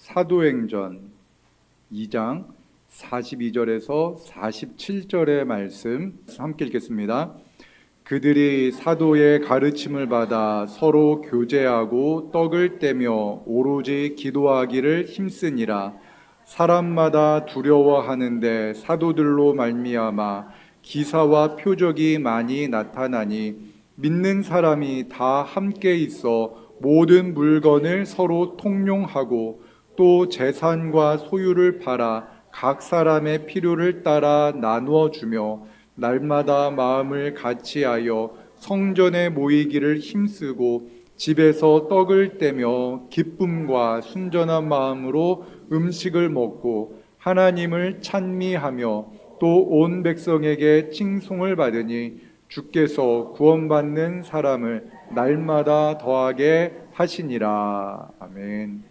사도행전 2장 42절에서 47절의 말씀 함께 읽겠습니다. 그들이 사도의 가르침을 받아 서로 교제하고 떡을 떼며 오로지 기도하기를 힘쓰니라. 사람마다 두려워하는데 사도들로 말미암아 기사와 표적이 많이 나타나니 믿는 사람이 다 함께 있어 모든 물건을 서로 통용하고 또 재산과 소유를 팔아 각 사람의 필요를 따라 나누어 주며 날마다 마음을 같이하여 성전에 모이기를 힘쓰고 집에서 떡을 떼며 기쁨과 순전한 마음으로 음식을 먹고 하나님을 찬미하며 또 온 백성에게 칭송을 받으니 주께서 구원받는 사람을 날마다 더하게 하시니라. 아멘.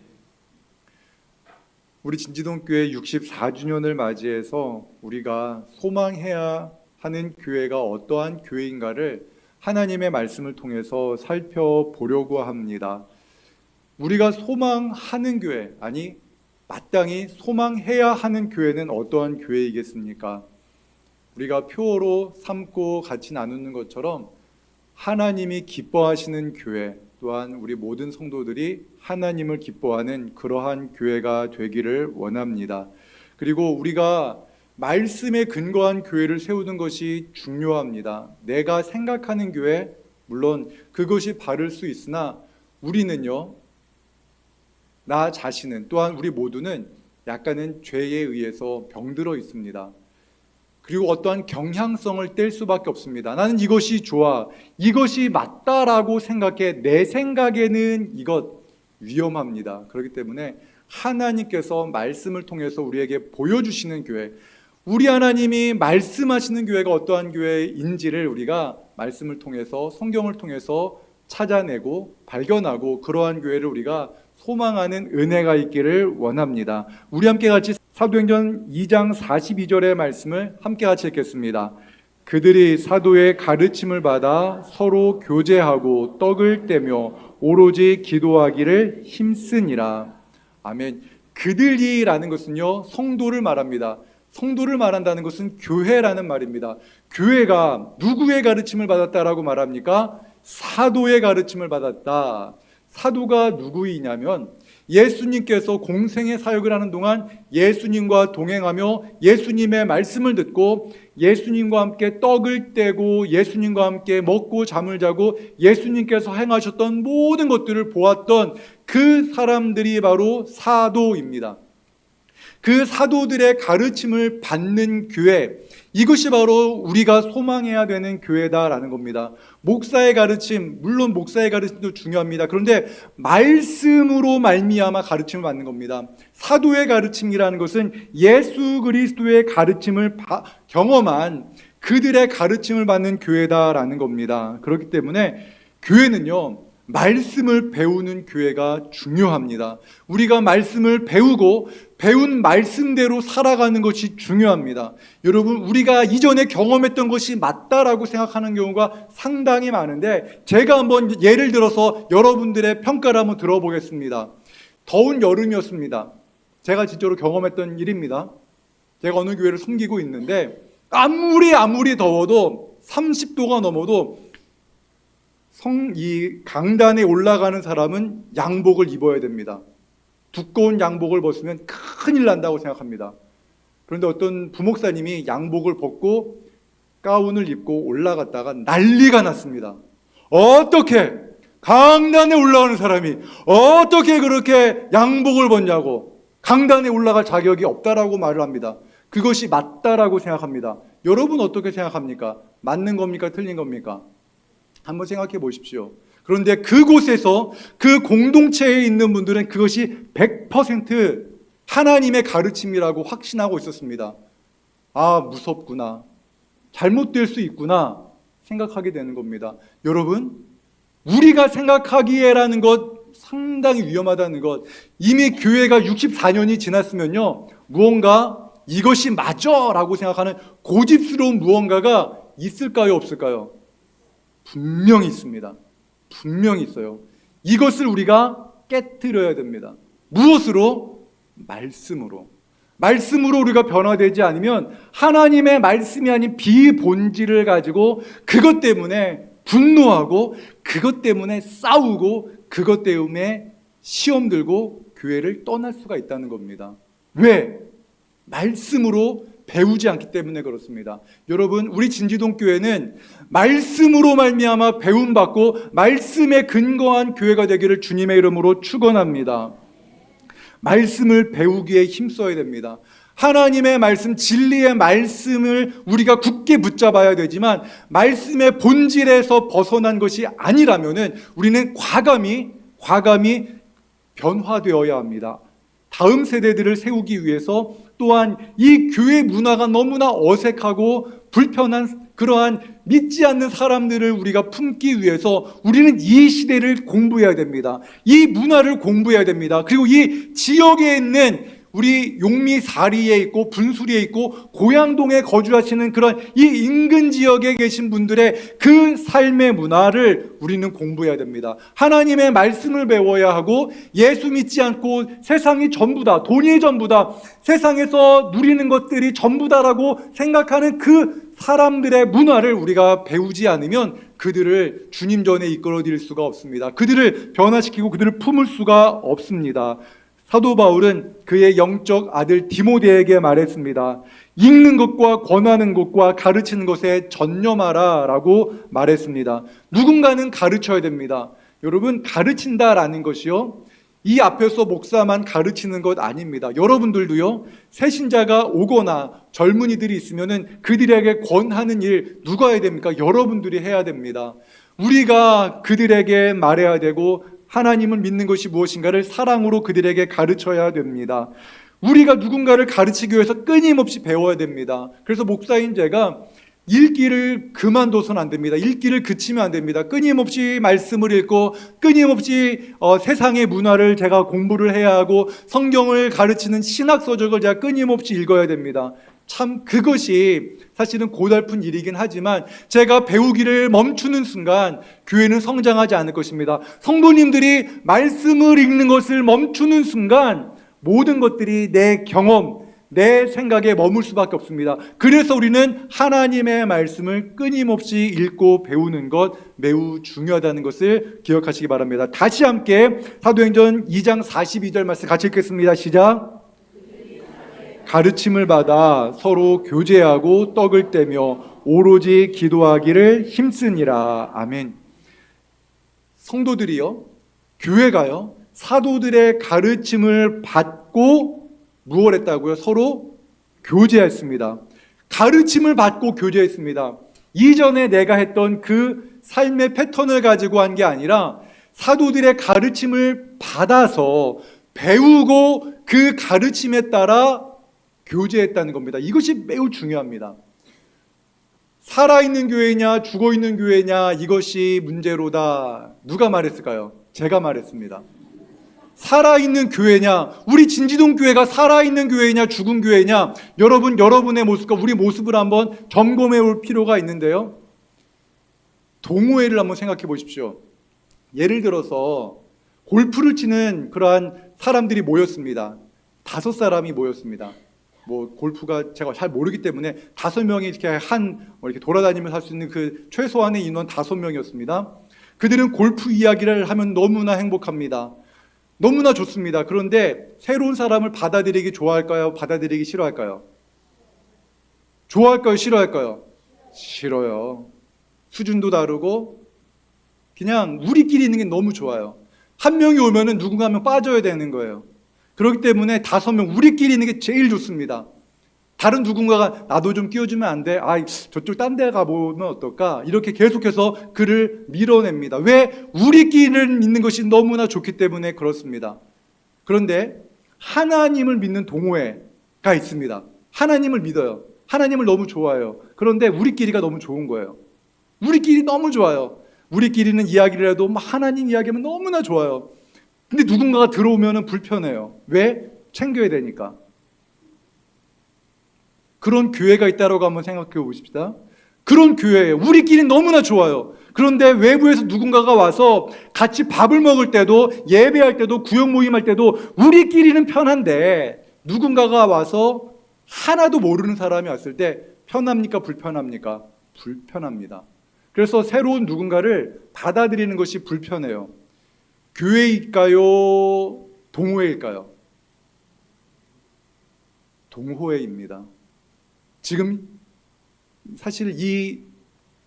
우리 진지동교회 64주년을 맞이해서 우리가 소망해야 하는 교회가 어떠한 교회인가를 하나님의 말씀을 통해서 살펴보려고 합니다. 우리가 소망하는 교회, 아니 마땅히 소망해야 하는 교회는 어떠한 교회이겠습니까? 우리가 표어로 삼고 같이 나누는 것처럼 하나님이 기뻐하시는 교회, 또한 우리 모든 성도들이 하나님을 기뻐하는 그러한 교회가 되기를 원합니다. 그리고 우리가 말씀에 근거한 교회를 세우는 것이 중요합니다. 내가 생각하는 교회, 물론 그것이 바를 수 있으나 우리는요, 나 자신은, 또한 우리 모두는 약간은 죄에 의해서 병들어 있습니다. 그리고 어떠한 경향성을 뗄 수밖에 없습니다. 나는 이것이 좋아, 이것이 맞다라고 생각해. 내 생각에는 이것 위험합니다. 그렇기 때문에 하나님께서 말씀을 통해서 우리에게 보여주시는 교회, 우리 하나님이 말씀하시는 교회가 어떠한 교회인지를 우리가 말씀을 통해서, 성경을 통해서 찾아내고 발견하고 그러한 교회를 우리가 소망하는 은혜가 있기를 원합니다. 우리 함께 같이 사도행전 2장 42절의 말씀을 함께 같이 읽겠습니다. 그들이 사도의 가르침을 받아 서로 교제하고 떡을 떼며 오로지 기도하기를 힘쓰니라. 아멘. 그들이라는 것은요, 성도를 말합니다. 성도를 말한다는 것은 교회라는 말입니다. 교회가 누구의 가르침을 받았다라고 말합니까? 사도의 가르침을 받았다. 사도가 누구이냐면 예수님께서 공생의 사역을 하는 동안 예수님과 동행하며 예수님의 말씀을 듣고 예수님과 함께 떡을 떼고 예수님과 함께 먹고 잠을 자고 예수님께서 행하셨던 모든 것들을 보았던 그 사람들이 바로 사도입니다. 그 사도들의 가르침을 받는 교회, 이것이 바로 우리가 소망해야 되는 교회다라는 겁니다. 목사의 가르침, 물론 목사의 가르침도 중요합니다. 그런데 말씀으로 말미암아 가르침을 받는 겁니다. 사도의 가르침이라는 것은 예수 그리스도의 가르침을 경험한 그들의 가르침을 받는 교회다라는 겁니다. 그렇기 때문에 교회는요, 말씀을 배우는 교회가 중요합니다. 우리가 말씀을 배우고 배운 말씀대로 살아가는 것이 중요합니다. 여러분, 우리가 이전에 경험했던 것이 맞다라고 생각하는 경우가 상당히 많은데, 제가 한번 예를 들어서 여러분들의 평가를 한번 들어보겠습니다. 더운 여름이었습니다. 제가 진짜로 경험했던 일입니다. 제가 어느 교회를 섬기고 있는데 아무리 더워도 30도가 넘어도 이 강단에 올라가는 사람은 양복을 입어야 됩니다. 두꺼운 양복을 벗으면 큰일 난다고 생각합니다. 그런데 어떤 부목사님이 양복을 벗고 가운을 입고 올라갔다가 난리가 났습니다. 어떻게 강단에 올라가는 사람이 어떻게 그렇게 양복을 벗냐고, 강단에 올라갈 자격이 없다라고 말을 합니다. 그것이 맞다라고 생각합니다. 여러분 어떻게 생각합니까? 맞는 겁니까? 틀린 겁니까? 한번 생각해 보십시오. 그런데 그곳에서 그 공동체에 있는 분들은 그것이 100% 하나님의 가르침이라고 확신하고 있었습니다. 아, 무섭구나, 잘못될 수 있구나 생각하게 되는 겁니다. 여러분, 우리가 생각하기에라는 것 상당히 위험하다는 것, 이미 교회가 64년이 지났으면요, 무언가 이것이 맞아 라고 생각하는 고집스러운 무언가가 있을까요, 없을까요? 분명히 있습니다. 분명히 있어요. 이것을 우리가 깨트려야 됩니다. 무엇으로? 말씀으로 우리가 변화되지 않으면 하나님의 말씀이 아닌 비본질을 가지고 그것 때문에 분노하고 그것 때문에 싸우고 그것 때문에 시험 들고 교회를 떠날 수가 있다는 겁니다. 왜? 말씀으로 배우지 않기 때문에 그렇습니다. 여러분, 우리 진지동 교회는 말씀으로 말미암아 배움받고 말씀에 근거한 교회가 되기를 주님의 이름으로 축원합니다. 말씀을 배우기에 힘써야 됩니다. 하나님의 말씀, 진리의 말씀을 우리가 굳게 붙잡아야 되지만 말씀의 본질에서 벗어난 것이 아니라면은 우리는 과감히 변화되어야 합니다. 다음 세대들을 세우기 위해서 또한 이 교회 문화가 너무나 어색하고 불편한 그러한 믿지 않는 사람들을 우리가 품기 위해서 우리는 이 시대를 공부해야 됩니다. 이 문화를 공부해야 됩니다. 그리고 이 지역에 있는 우리 용미 사리에 있고 분수리에 있고 고양동에 거주하시는 그런 이 인근 지역에 계신 분들의 그 삶의 문화를 우리는 공부해야 됩니다. 하나님의 말씀을 배워야 하고 예수 믿지 않고 세상이 전부다, 돈이 전부다, 세상에서 누리는 것들이 전부다라고 생각하는 그 사람들의 문화를 우리가 배우지 않으면 그들을 주님 전에 이끌어드릴 수가 없습니다. 그들을 변화시키고 그들을 품을 수가 없습니다. 사도 바울은 그의 영적 아들 디모데에게 말했습니다. 읽는 것과 권하는 것과 가르치는 것에 전념하라 라고 말했습니다. 누군가는 가르쳐야 됩니다. 여러분, 가르친다라는 것이요, 이 앞에서 목사만 가르치는 것 아닙니다. 여러분들도요, 새신자가 오거나 젊은이들이 있으면은 그들에게 권하는 일 누가 해야 됩니까? 여러분들이 해야 됩니다. 우리가 그들에게 말해야 되고 하나님을 믿는 것이 무엇인가를 사랑으로 그들에게 가르쳐야 됩니다. 우리가 누군가를 가르치기 위해서 끊임없이 배워야 됩니다. 그래서 목사인 제가 읽기를 그만둬서는 안 됩니다. 읽기를 그치면 안 됩니다. 끊임없이 말씀을 읽고 끊임없이 세상의 문화를 제가 공부를 해야 하고 성경을 가르치는 신학서적을 제가 끊임없이 읽어야 됩니다. 참 그것이 사실은 고달픈 일이긴 하지만 제가 배우기를 멈추는 순간 교회는 성장하지 않을 것입니다. 성도님들이 말씀을 읽는 것을 멈추는 순간 모든 것들이 내 경험, 내 생각에 머물 수밖에 없습니다. 그래서 우리는 하나님의 말씀을 끊임없이 읽고 배우는 것 매우 중요하다는 것을 기억하시기 바랍니다. 다시 함께 사도행전 2장 42절 말씀 같이 읽겠습니다. 시작. 가르침을 받아 서로 교제하고 떡을 떼며 오로지 기도하기를 힘쓰니라. 아멘. 성도들이요, 교회가요, 사도들의 가르침을 받고 무엇 했다고요? 서로 교제했습니다. 가르침을 받고 교제했습니다. 이전에 내가 했던 그 삶의 패턴을 가지고 한 게 아니라 사도들의 가르침을 받아서 배우고 그 가르침에 따라 교제했다는 겁니다. 이것이 매우 중요합니다. 살아있는 교회냐 죽어있는 교회냐 이것이 문제로다. 누가 말했을까요? 제가 말했습니다. 살아있는 교회냐, 우리 진지동 교회가 살아있는 교회냐 죽은 교회냐, 여러분의 모습과 우리 모습을 한번 점검해 볼 필요가 있는데요. 동호회를 한번 생각해 보십시오. 예를 들어서 골프를 치는 그러한 사람들이 모였습니다. 5사람이 모였습니다. 골프가 제가 잘 모르기 때문에 5명이 이렇게 이렇게 돌아다니면서 할 수 있는 그 최소한의 인원 5명이었습니다. 그들은 골프 이야기를 하면 너무나 행복합니다. 너무나 좋습니다. 그런데 새로운 사람을 받아들이기 좋아할까요? 받아들이기 싫어할까요? 좋아할까요? 싫어할까요? 싫어요. 수준도 다르고 그냥 우리끼리 있는 게 너무 좋아요. 한 명이 오면은 누군가 한 명 빠져야 되는 거예요. 그렇기 때문에 5명 우리끼리 있는 게 제일 좋습니다. 다른 누군가가 나도 좀 끼워주면 안 돼? 저쪽 딴 데 가보면 어떨까? 이렇게 계속해서 그를 밀어냅니다. 왜? 우리끼리 믿는 것이 너무나 좋기 때문에 그렇습니다. 그런데 하나님을 믿는 동호회가 있습니다. 하나님을 믿어요. 하나님을 너무 좋아해요. 그런데 우리끼리가 너무 좋은 거예요. 우리끼리 너무 좋아요. 우리끼리는 이야기를 해도 하나님 이야기하면 너무나 좋아요. 근데 누군가가 들어오면 불편해요. 왜? 챙겨야 되니까. 그런 교회가 있다고 한번 생각해 보십시다. 그런 교회예요. 우리끼리 너무나 좋아요. 그런데 외부에서 누군가가 와서 같이 밥을 먹을 때도, 예배할 때도, 구역 모임할 때도 우리끼리는 편한데, 누군가가 와서 하나도 모르는 사람이 왔을 때 편합니까? 불편합니까? 불편합니다. 그래서 새로운 누군가를 받아들이는 것이 불편해요. 교회일까요? 동호회일까요? 동호회입니다. 지금 사실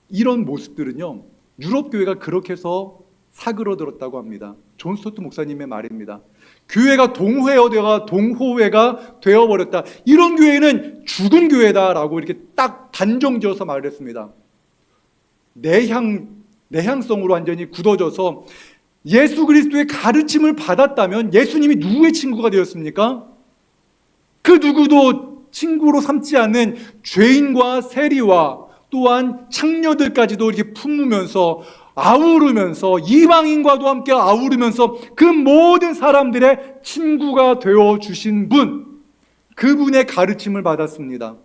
이런 모습들은요, 유럽 교회가 그렇게 해서 사그러들었다고 합니다. 존 스토트 목사님의 말입니다. 교회가 동호회가 되어버렸다. 이런 교회는 죽은 교회다라고 이렇게 딱 단정지어서 말을 했습니다. 내향성으로 완전히 굳어져서 예수 그리스도의 가르침을 받았다면 예수님이 누구의 친구가 되었습니까? 그 누구도 친구로 삼지 않는 죄인과 세리와 또한 창녀들까지도 이렇게 품으면서 아우르면서 이방인과도 함께 아우르면서 그 모든 사람들의 친구가 되어 주신 분, 그분의 가르침을 받았습니다.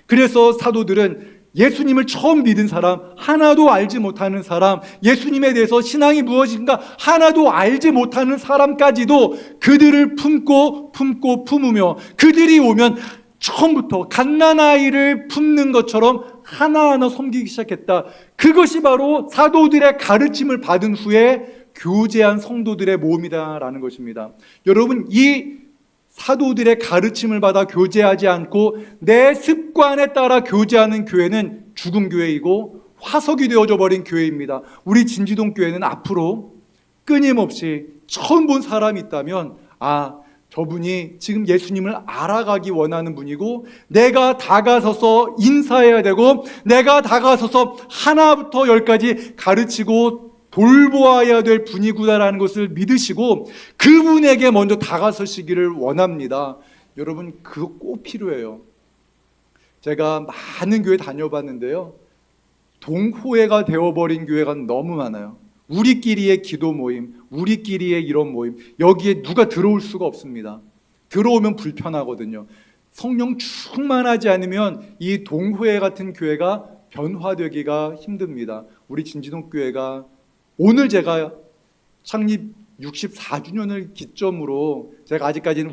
그래서 사도들은 예수님을 처음 믿은 사람, 하나도 알지 못하는 사람, 예수님에 대해서 신앙이 무엇인가 하나도 알지 못하는 사람까지도 그들을 품으며 그들이 오면 처음부터 갓난아이를 품는 것처럼 하나하나 섬기기 시작했다. 그것이 바로 사도들의 가르침을 받은 후에 교제한 성도들의 모험이다라는 것입니다. 여러분, 이 사도들의 가르침을 받아 교제하지 않고 내 습관에 따라 교제하는 교회는 죽은 교회이고 화석이 되어져 버린 교회입니다. 우리 진지동 교회는 앞으로 끊임없이 처음 본 사람이 있다면, 저분이 지금 예수님을 알아가기 원하는 분이고, 내가 다가서서 인사해야 되고, 내가 다가서서 하나부터 열까지 가르치고 돌보아야 될 분이구나라는 것을 믿으시고 그분에게 먼저 다가서시기를 원합니다. 여러분, 그거 꼭 필요해요. 제가 많은 교회 다녀봤는데요, 동호회가 되어버린 교회가 너무 많아요. 우리끼리의 기도 모임, 우리끼리의 이런 모임, 여기에 누가 들어올 수가 없습니다. 들어오면 불편하거든요. 성령 충만하지 않으면 이 동호회 같은 교회가 변화되기가 힘듭니다. 우리 진지동 교회가 오늘 제가 창립 64주년을 기점으로 제가 아직까지는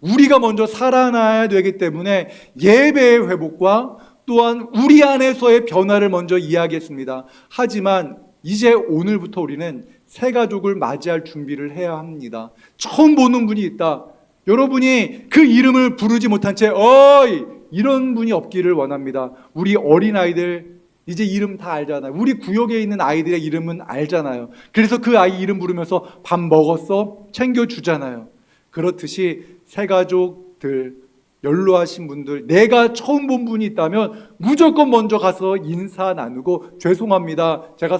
우리가 먼저 살아나야 되기 때문에 예배의 회복과 또한 우리 안에서의 변화를 먼저 이야기했습니다. 하지만 이제 오늘부터 우리는 새 가족을 맞이할 준비를 해야 합니다. 처음 보는 분이 있다. 여러분이 그 이름을 부르지 못한 채 어이 이런 분이 없기를 원합니다. 우리 어린아이들 이제 이름 다 알잖아요. 우리 구역에 있는 아이들의 이름은 알잖아요. 그래서 그 아이 이름 부르면서 밥 먹었어? 챙겨주잖아요. 그렇듯이 새 가족들, 연로하신 분들, 내가 처음 본 분이 있다면 무조건 먼저 가서 인사 나누고, 죄송합니다, 제가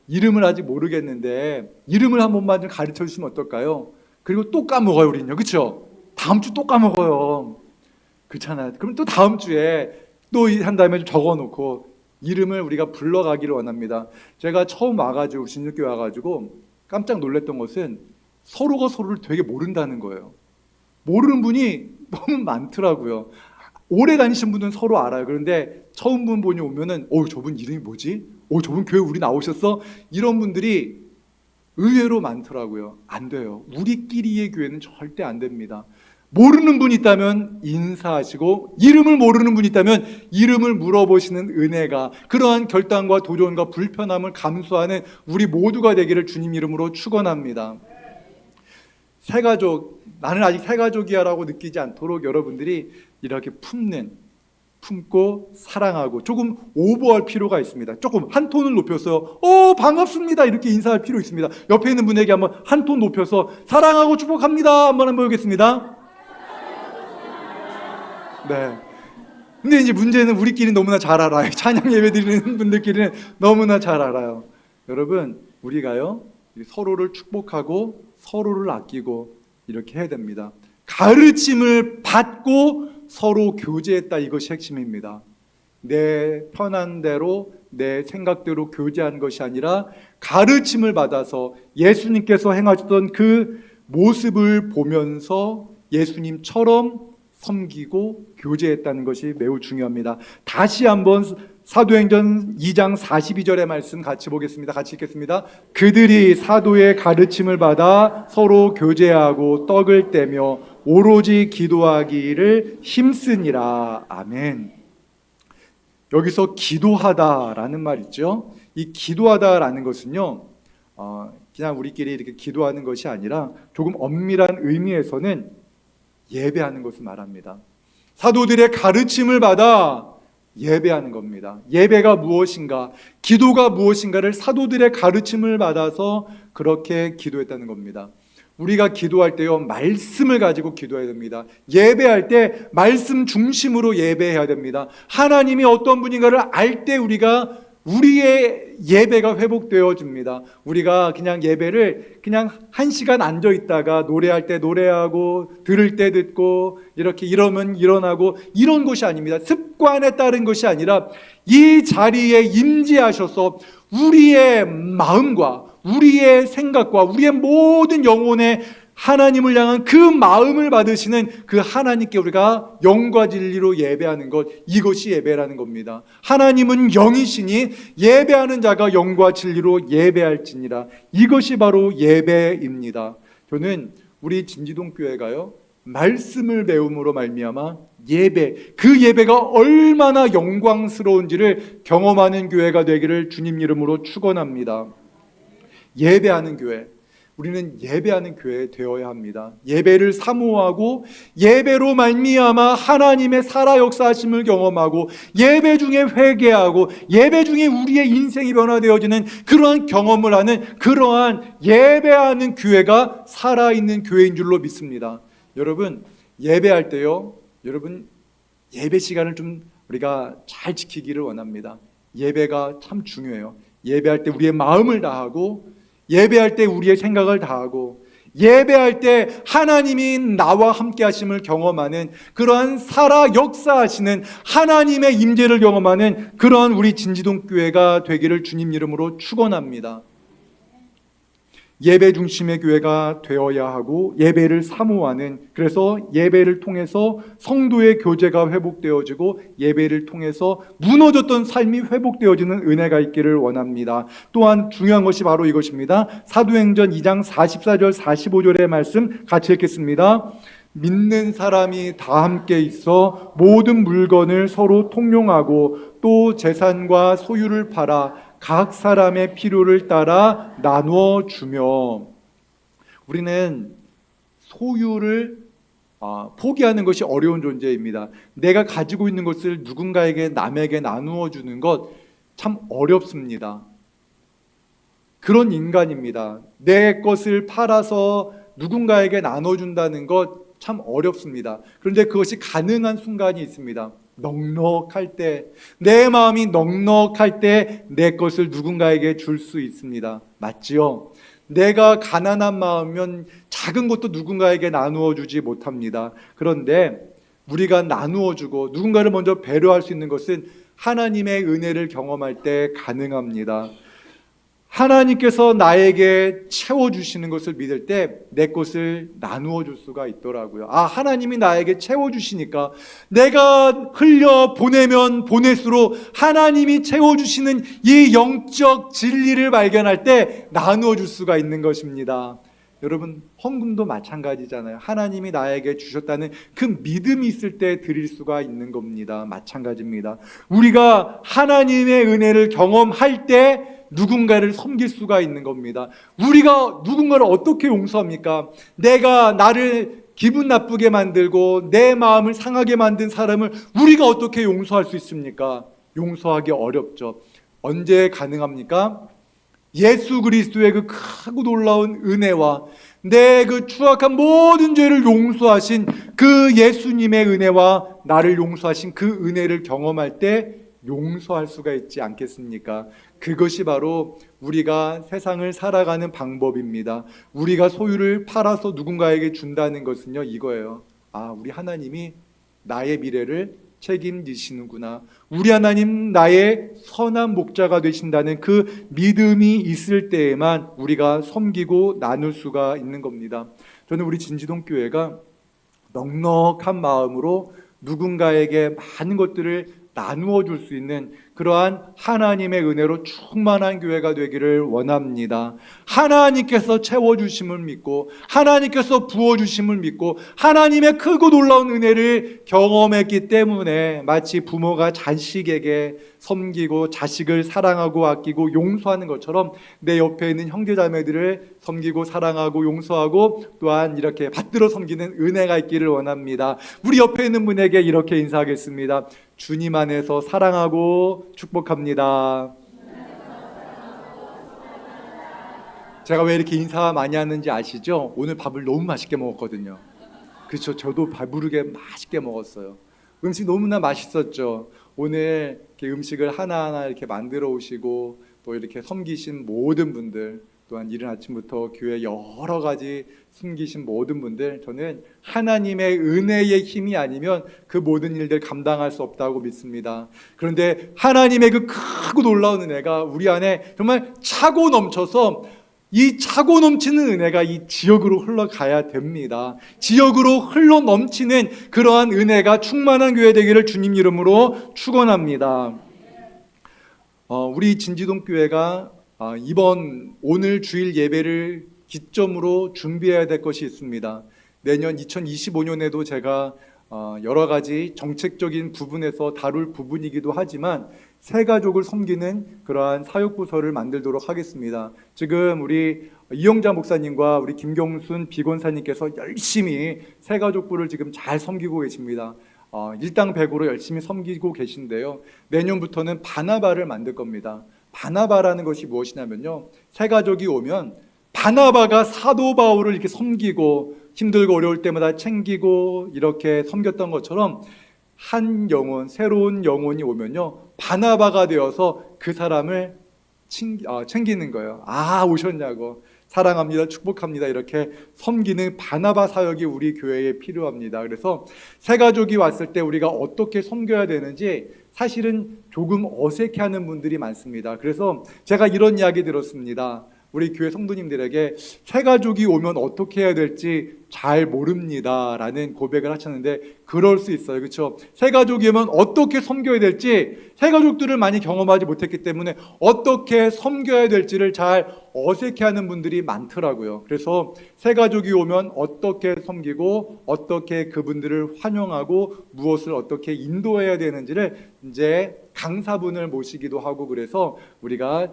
이름을 아직 모르겠는데 이름을 한 번만 좀 가르쳐 주시면 어떨까요? 그리고 또 까먹어요, 우리는요. 그렇죠? 다음 주 또 까먹어요. 그렇잖아요. 그럼 또 다음 주에 또 한 다음에 좀 적어놓고 이름을 우리가 불러가기를 원합니다. 제가 처음 와가지고 진흙교회 와가지고 깜짝 놀랐던 것은 서로가 서로를 되게 모른다는 거예요. 모르는 분이 너무 많더라고요. 오래 다니신 분은 서로 알아요. 그런데 처음 본 분이 오면은 저분 이름이 뭐지? 저분 교회 우리 나오셨어? 이런 분들이 의외로 많더라고요. 안 돼요. 우리끼리의 교회는 절대 안 됩니다. 모르는 분이 있다면 인사하시고, 이름을 모르는 분이 있다면 이름을 물어보시는 은혜가, 그러한 결단과 도전과 불편함을 감수하는 우리 모두가 되기를 주님 이름으로 축원합니다. 새가족, 나는 아직 새가족이야 라고 느끼지 않도록 여러분들이 이렇게 품고 사랑하고, 조금 오버할 필요가 있습니다. 조금 한 톤을 높여서 반갑습니다 이렇게 인사할 필요 있습니다. 옆에 있는 분에게 한번 한 톤 높여서 사랑하고 축복합니다 한번 해보겠습니다. 네. 근데 이제 문제는 우리끼리 너무나 잘 알아요. 찬양 예배 드리는 분들끼리는 너무나 잘 알아요. 여러분, 우리가요, 서로를 축복하고 서로를 아끼고 이렇게 해야 됩니다. 가르침을 받고 서로 교제했다, 이것이 핵심입니다. 내 편한 대로 내 생각대로 교제한 것이 아니라 가르침을 받아서 예수님께서 행하셨던 그 모습을 보면서 예수님처럼 섬기고 교제했다는 것이 매우 중요합니다. 다시 한번 사도행전 2장 42절의 말씀 같이 보겠습니다. 같이 읽겠습니다. 그들이 사도의 가르침을 받아 서로 교제하고 떡을 떼며 오로지 기도하기를 힘쓰니라. 아멘. 여기서 기도하다라는 말 있죠. 이 기도하다라는 것은요, 그냥 우리끼리 이렇게 기도하는 것이 아니라 조금 엄밀한 의미에서는 예배하는 것을 말합니다. 사도들의 가르침을 받아 예배하는 겁니다. 예배가 무엇인가, 기도가 무엇인가를 사도들의 가르침을 받아서 그렇게 기도했다는 겁니다. 우리가 기도할 때요, 말씀을 가지고 기도해야 됩니다. 예배할 때 말씀 중심으로 예배해야 됩니다. 하나님이 어떤 분인가를 알 때 우리의 예배가 회복되어집니다. 우리가 그냥 예배를 그냥 1시간 앉아 있다가 노래할 때 노래하고 들을 때 듣고 이렇게 이러면 일어나고 이런 것이 아닙니다. 습관에 따른 것이 아니라 이 자리에 임재하셔서 우리의 마음과 우리의 생각과 우리의 모든 영혼의 하나님을 향한 그 마음을 받으시는 그 하나님께 우리가 영과 진리로 예배하는 것, 이것이 예배라는 겁니다. 하나님은 영이시니 예배하는 자가 영과 진리로 예배할지니라. 이것이 바로 예배입니다. 저는 우리 진지동교회가요, 말씀을 배움으로 말미암아 그 예배가 얼마나 영광스러운지를 경험하는 교회가 되기를 주님 이름으로 축원합니다. 예배하는 교회, 우리는 예배하는 교회 되어야 합니다. 예배를 사모하고 예배로 말미암아 하나님의 살아 역사하심을 경험하고 예배 중에 회개하고 예배 중에 우리의 인생이 변화되어지는 그러한 경험을 하는 그러한 예배하는 교회가 살아있는 교회인 줄로 믿습니다. 여러분, 예배할 때요, 여러분 예배 시간을 좀 우리가 잘 지키기를 원합니다. 예배가 참 중요해요. 예배할 때 우리의 마음을 다하고 예배할 때 우리의 생각을 다하고 예배할 때 하나님이 나와 함께 하심을 경험하는 그러한 살아 역사하시는 하나님의 임재를 경험하는 그러한 우리 진지동교회가 되기를 주님 이름으로 축원합니다. 예배 중심의 교회가 되어야 하고 예배를 사모하는, 그래서 예배를 통해서 성도의 교제가 회복되어지고 예배를 통해서 무너졌던 삶이 회복되어지는 은혜가 있기를 원합니다. 또한 중요한 것이 바로 이것입니다. 사도행전 2장 44절 45절의 말씀 같이 읽겠습니다. 믿는 사람이 다 함께 있어 모든 물건을 서로 통용하고 또 재산과 소유를 팔아 각 사람의 필요를 따라 나누어 주며, 우리는 소유를 포기하는 것이 어려운 존재입니다. 내가 가지고 있는 것을 누군가에게, 남에게 나누어 주는 것 참 어렵습니다. 그런 인간입니다. 내 것을 팔아서 누군가에게 나눠준다는 것 참 어렵습니다. 그런데 그것이 가능한 순간이 있습니다. 넉넉할 때, 내 마음이 넉넉할 때 내 것을 누군가에게 줄 수 있습니다. 맞지요? 내가 가난한 마음이면 작은 것도 누군가에게 나누어 주지 못합니다. 그런데 우리가 나누어 주고 누군가를 먼저 배려할 수 있는 것은 하나님의 은혜를 경험할 때 가능합니다. 하나님께서 나에게 채워주시는 것을 믿을 때 내 것을 나누어 줄 수가 있더라고요. 하나님이 나에게 채워주시니까 내가 흘려 보내면 보낼수록 하나님이 채워주시는 이 영적 진리를 발견할 때 나누어 줄 수가 있는 것입니다. 여러분, 헌금도 마찬가지잖아요. 하나님이 나에게 주셨다는 그 믿음이 있을 때 드릴 수가 있는 겁니다. 마찬가지입니다. 우리가 하나님의 은혜를 경험할 때 누군가를 섬길 수가 있는 겁니다. 우리가 누군가를 어떻게 용서합니까? 내가 나를 기분 나쁘게 만들고 내 마음을 상하게 만든 사람을 우리가 어떻게 용서할 수 있습니까? 용서하기 어렵죠. 언제 가능합니까? 예수 그리스도의 그 크고 놀라운 은혜와 내 그 추악한 모든 죄를 용서하신 그 예수님의 은혜와 나를 용서하신 그 은혜를 경험할 때 용서할 수가 있지 않겠습니까? 그것이 바로 우리가 세상을 살아가는 방법입니다. 우리가 소유를 팔아서 누군가에게 준다는 것은요, 이거예요. 우리 하나님이 나의 미래를 책임지시는구나. 우리 하나님 나의 선한 목자가 되신다는 그 믿음이 있을 때에만 우리가 섬기고 나눌 수가 있는 겁니다. 저는 우리 진지동교회가 넉넉한 마음으로 누군가에게 많은 것들을 나누어 줄 수 있는 그러한 하나님의 은혜로 충만한 교회가 되기를 원합니다. 하나님께서 채워주심을 믿고 하나님께서 부어주심을 믿고 하나님의 크고 놀라운 은혜를 경험했기 때문에 마치 부모가 자식에게 섬기고 자식을 사랑하고 아끼고 용서하는 것처럼 내 옆에 있는 형제자매들을 섬기고 사랑하고 용서하고 또한 이렇게 받들어 섬기는 은혜가 있기를 원합니다. 우리 옆에 있는 분에게 이렇게 인사하겠습니다. 주님 안에서 사랑하고 축복합니다. 제가 왜 이렇게 인사 많이 하는지 아시죠? 오늘 밥을 너무 맛있게 먹었거든요. 그렇죠. 저도 배부르게 맛있게 먹었어요. 음식 너무나 맛있었죠. 오늘 이렇게 음식을 하나하나 이렇게 만들어 오시고 또 이렇게 섬기신 모든 분들, 또한 이른 아침부터 교회 여러 가지 숨기신 모든 분들, 저는 하나님의 은혜의 힘이 아니면 그 모든 일들 감당할 수 없다고 믿습니다. 그런데 하나님의 그 크고 놀라운 은혜가 우리 안에 정말 차고 넘쳐서 이 차고 넘치는 은혜가 이 지역으로 흘러가야 됩니다. 지역으로 흘러 넘치는 그러한 은혜가 충만한 교회 되기를 주님 이름으로 축원합니다. 우리 진지동 교회가 오늘 주일 예배를 기점으로 준비해야 될 것이 있습니다. 내년 2025년에도 제가 여러 가지 정책적인 부분에서 다룰 부분이기도 하지만 새가족을 섬기는 그러한 사역부서를 만들도록 하겠습니다. 지금 우리 이영자 목사님과 우리 김경순 비권사님께서 열심히 새가족부를 지금 잘 섬기고 계십니다. 일당백으로 열심히 섬기고 계신데요. 내년부터는 바나바를 만들 겁니다. 바나바라는 것이 무엇이냐면요, 새가족이 오면 바나바가 사도 바울을 이렇게 섬기고 힘들고 어려울 때마다 챙기고 이렇게 섬겼던 것처럼 한 영혼, 새로운 영혼이 오면요, 바나바가 되어서 그 사람을 챙기는 거예요. 오셨냐고, 사랑합니다, 축복합니다, 이렇게 섬기는 바나바 사역이 우리 교회에 필요합니다. 그래서 새가족이 왔을 때 우리가 어떻게 섬겨야 되는지 사실은 조금 어색해하는 분들이 많습니다. 그래서 제가 이런 이야기 들었습니다. 우리 교회 성도님들에게 새가족이 오면 어떻게 해야 될지 잘 모릅니다 라는 고백을 하셨는데, 그럴 수 있어요. 그렇죠? 새가족이 오면 어떻게 섬겨야 될지, 새가족들을 많이 경험하지 못했기 때문에 어떻게 섬겨야 될지를 잘 어색해하는 분들이 많더라고요. 그래서 새가족이 오면 어떻게 섬기고 어떻게 그분들을 환영하고 무엇을 어떻게 인도해야 되는지를 이제 강사분을 모시기도 하고, 그래서 우리가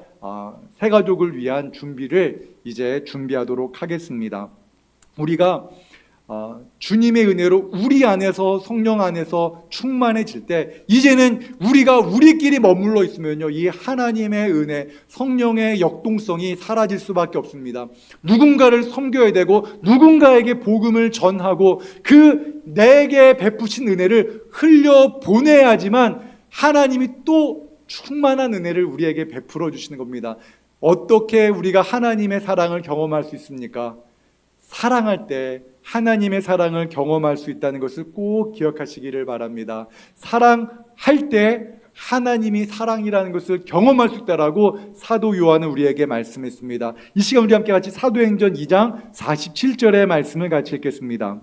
새가족을 위한 준비를 이제 준비하도록 하겠습니다. 우리가 주님의 은혜로 우리 안에서, 성령 안에서 충만해질 때 이제는 우리가 우리끼리 머물러 있으면요, 이 하나님의 은혜, 성령의 역동성이 사라질 수밖에 없습니다. 누군가를 섬겨야 되고 누군가에게 복음을 전하고 그 내게 베푸신 은혜를 흘려보내야지만 하나님이 또 충만한 은혜를 우리에게 베풀어 주시는 겁니다. 어떻게 우리가 하나님의 사랑을 경험할 수 있습니까? 사랑할 때 하나님의 사랑을 경험할 수 있다는 것을 꼭 기억하시기를 바랍니다. 사랑할 때 하나님이 사랑이라는 것을 경험할 수 있다라고 사도 요한은 우리에게 말씀했습니다. 이 시간 우리 함께 같이 사도행전 2장 47절의 말씀을 같이 읽겠습니다.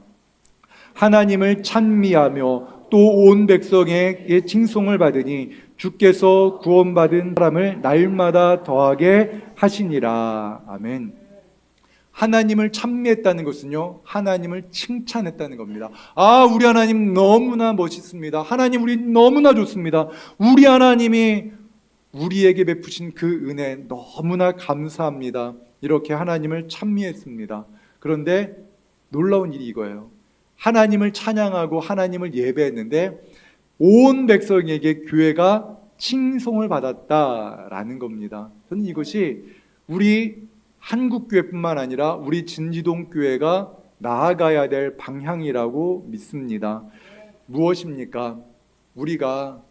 하나님을 찬미하며 또 온 백성에게 칭송을 받으니 주께서 구원받은 사람을 날마다 더하게 하시니라. 아멘. 하나님을 찬미했다는 것은요, 하나님을 칭찬했다는 겁니다. 우리 하나님 너무나 멋있습니다. 하나님 우리 너무나 좋습니다. 우리 하나님이 우리에게 베푸신 그 은혜 너무나 감사합니다. 이렇게 하나님을 찬미했습니다. 그런데 놀라운 일이 이거예요. 하나님을 찬양하고 하나님을 예배했는데 온 백성에게 교회가 칭송을 받았다라는 겁니다. 저는 이것이 우리 한국교회뿐만 아니라 우리 진지동 교회가 나아가야 될 방향이라고 믿습니다. 무엇입니까? 우리가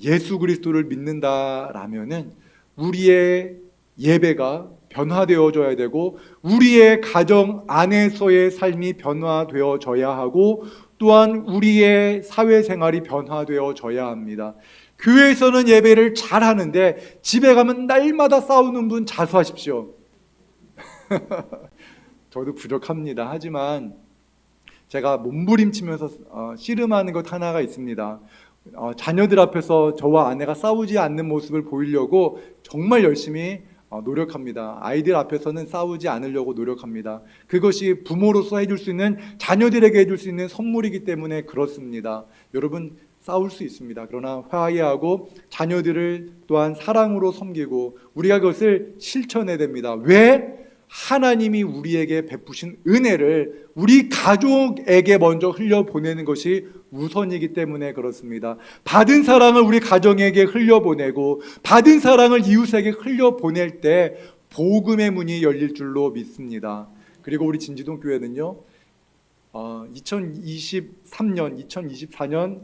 예수 그리스도를 믿는다라면은 우리의 예배가 변화되어져야 되고 우리의 가정 안에서의 삶이 변화되어져야 하고 또한 우리의 사회생활이 변화되어져야 합니다. 교회에서는 예배를 잘 하는데 집에 가면 날마다 싸우는 분 자수하십시오. 저도 부족합니다. 하지만 제가 몸부림치면서 씨름하는 것 하나가 있습니다. 자녀들 앞에서 저와 아내가 싸우지 않는 모습을 보이려고 정말 열심히 노력합니다. 아이들 앞에서는 싸우지 않으려고 노력합니다. 그것이 부모로서 해줄 수 있는, 자녀들에게 해줄 수 있는 선물이기 때문에 그렇습니다. 여러분, 싸울 수 있습니다. 그러나 화해하고 자녀들을 또한 사랑으로 섬기고 우리가 그것을 실천해야 됩니다. 왜? 하나님이 우리에게 베푸신 은혜를 우리 가족에게 먼저 흘려보내는 것이 우선이기 때문에 그렇습니다. 받은 사랑을 우리 가정에게 흘려보내고 받은 사랑을 이웃에게 흘려보낼 때 복음의 문이 열릴 줄로 믿습니다. 그리고 우리 진지동 교회는요, 2023년, 2024년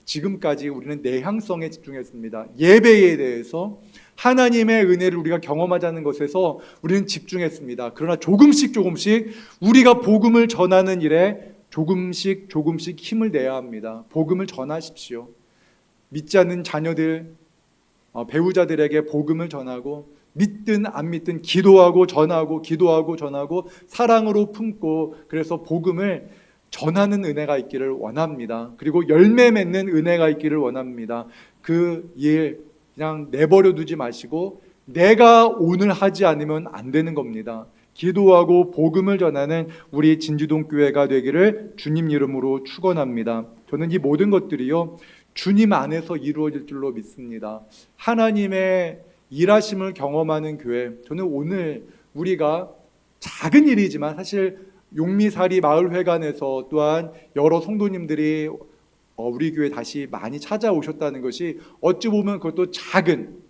지금까지 우리는 내향성에 집중했습니다. 예배에 대해서 하나님의 은혜를 우리가 경험하자는 것에서 우리는 집중했습니다. 그러나 조금씩 우리가 복음을 전하는 일에 조금씩 힘을 내야 합니다. 복음을 전하십시오. 믿지 않는 자녀들, 배우자들에게 복음을 전하고, 믿든 안 믿든 기도하고 전하고 사랑으로 품고, 그래서 복음을 전하는 은혜가 있기를 원합니다. 그리고 열매 맺는 은혜가 있기를 원합니다. 그 일 그냥 내버려 두지 마시고 내가 오늘 하지 않으면 안 되는 겁니다. 기도하고 복음을 전하는 우리 진지동 교회가 되기를 주님 이름으로 축원합니다. 저는 이 모든 것들이요, 주님 안에서 이루어질 줄로 믿습니다. 하나님의 일하심을 경험하는 교회, 저는 오늘 우리가 작은 일이지만 사실 용미사리 마을회관에서 또한 여러 성도님들이 우리 교회 다시 많이 찾아오셨다는 것이 어찌 보면 그것도 작은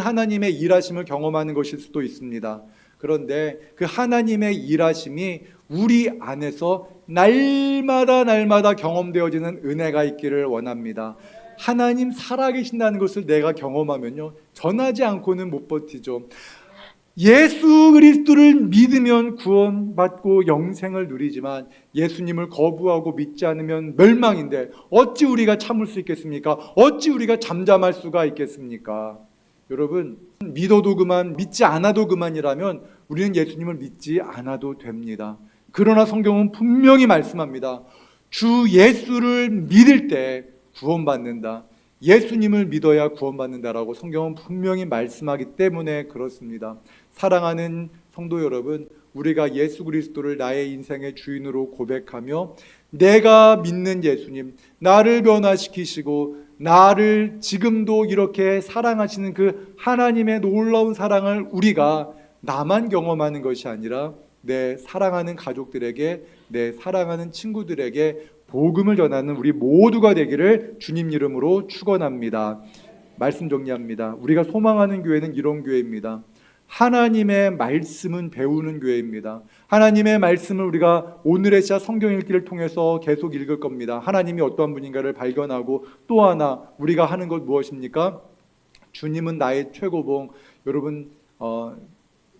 하나님의 일하심을 경험하는 것일 수도 있습니다. 그런데 그 하나님의 일하심이 우리 안에서 날마다 경험되어지는 은혜가 있기를 원합니다. 하나님 살아계신다는 것을 내가 경험하면요, 전하지 않고는 못 버티죠. 예수 그리스도를 믿으면 구원받고 영생을 누리지만 예수님을 거부하고 믿지 않으면 멸망인데 어찌 우리가 참을 수 있겠습니까? 어찌 우리가 잠잠할 수가 있겠습니까? 여러분, 믿어도 그만, 믿지 않아도 그만이라면 우리는 예수님을 믿지 않아도 됩니다. 그러나 성경은 분명히 말씀합니다. 주 예수를 믿을 때 구원받는다. 예수님을 믿어야 구원받는다라고 성경은 분명히 말씀하기 때문에 그렇습니다. 사랑하는 성도 여러분, 우리가 예수 그리스도를 나의 인생의 주인으로 고백하며 내가 믿는 예수님, 나를 변화시키시고 나를 지금도 이렇게 사랑하시는 그 하나님의 놀라운 사랑을 우리가 나만 경험하는 것이 아니라 내 사랑하는 가족들에게, 내 사랑하는 친구들에게 복음을 전하는 우리 모두가 되기를 주님 이름으로 축원합니다. 말씀 정리합니다. 우리가 소망하는 교회는 이런 교회입니다. 하나님의 말씀은 배우는 교회입니다. 하나님의 말씀을 우리가 오늘의 시작 성경 읽기를 통해서 계속 읽을 겁니다. 하나님이 어떠한 분인가를 발견하고, 또 하나 우리가 하는 것 무엇입니까? 주님은 나의 최고봉. 여러분,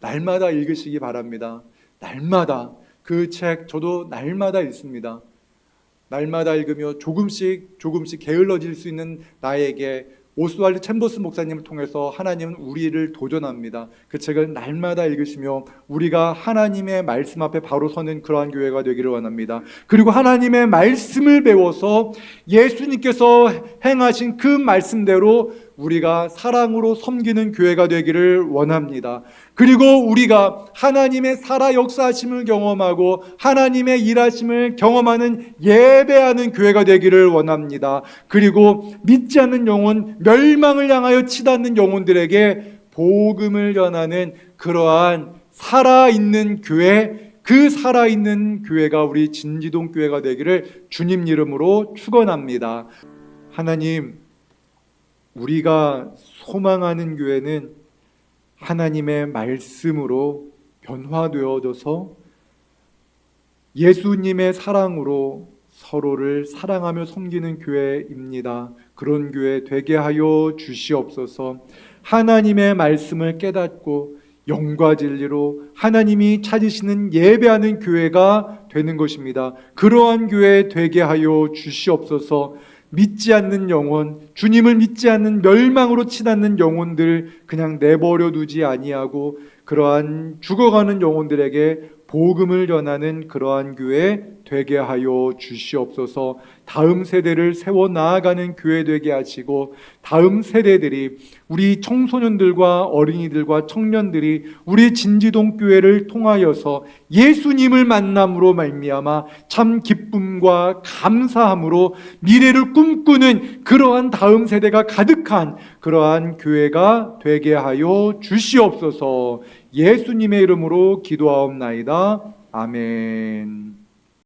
날마다 읽으시기 바랍니다. 날마다 그 책 저도 날마다 읽습니다. 날마다 읽으며 조금씩 게을러질 수 있는 나에게 오스왈드 챔버스 목사님을 통해서 하나님은 우리를 도전합니다. 그 책을 날마다 읽으시며 우리가 하나님의 말씀 앞에 바로 서는 그러한 교회가 되기를 원합니다. 그리고 하나님의 말씀을 배워서 예수님께서 행하신 그 말씀대로 우리가 사랑으로 섬기는 교회가 되기를 원합니다. 그리고 우리가 하나님의 살아 역사하심을 경험하고 하나님의 일하심을 경험하는 예배하는 교회가 되기를 원합니다. 그리고 믿지 않는 영혼, 멸망을 향하여 치닫는 영혼들에게 복음을 전하는 그러한 살아있는 교회, 그 살아있는 교회가 우리 진지동 교회가 되기를 주님 이름으로 축원합니다. 하나님, 우리가 소망하는 교회는 하나님의 말씀으로 변화되어져서 예수님의 사랑으로 서로를 사랑하며 섬기는 교회입니다. 그런 교회 되게 하여 주시옵소서. 하나님의 말씀을 깨닫고 영과 진리로 하나님이 찾으시는 예배하는 교회가 되는 것입니다. 그러한 교회 되게 하여 주시옵소서. 믿지 않는 영혼, 주님을 믿지 않는 멸망으로 치닫는 영혼들 그냥 내버려 두지 아니하고 그러한 죽어가는 영혼들에게 복음을 전하는 그러한 교회 되게 하여 주시옵소서. 다음 세대를 세워 나아가는 교회 되게 하시고, 다음 세대들이, 우리 청소년들과 어린이들과 청년들이 우리 진지동 교회를 통하여서 예수님을 만남으로 말미암아 참 기쁨과 감사함으로 미래를 꿈꾸는 그러한 다음 세대가 가득한 그러한 교회가 되게 하여 주시옵소서. 예수님의 이름으로 기도하옵나이다. 아멘.